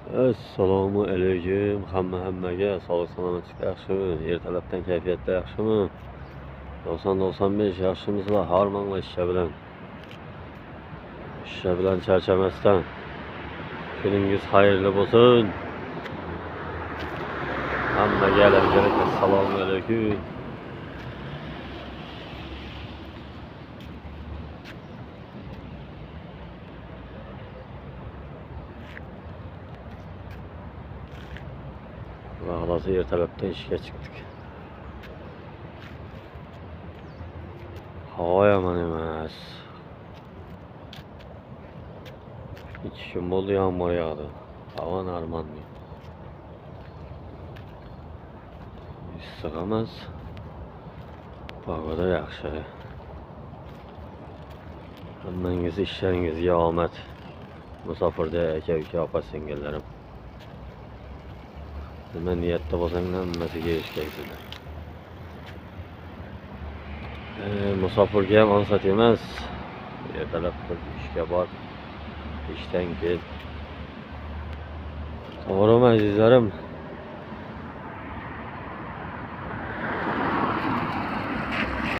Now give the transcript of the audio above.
Assalomu alaykum hammaga sog'lik salomatlik yaxshimi? Ertalabdan kayfiyatda yaxshimi? 90-95 yaxshimisizlar? Harmon ishlar bilan charchamasdan kuningiz xayrli bo'lsin. Hammaga alaykum assalomu alaykum. Vaqtasi ertalabdan ishga chiqdik. Havo yomon emas. 2 kun bo'ldi yomg'ir yog'di. Havo normal. Issiq emas. Pogoda yaxshi. Hammangiz ishlaringizga omad. Musofirda aka-uka opa-singillarim. Nima niyatda bo'lsanglar hammasiga erishgaysizlar. Musofirga ham onsat emas. Ertalab turib ishga bor. İşten kel. To'g'rimi azizlarim?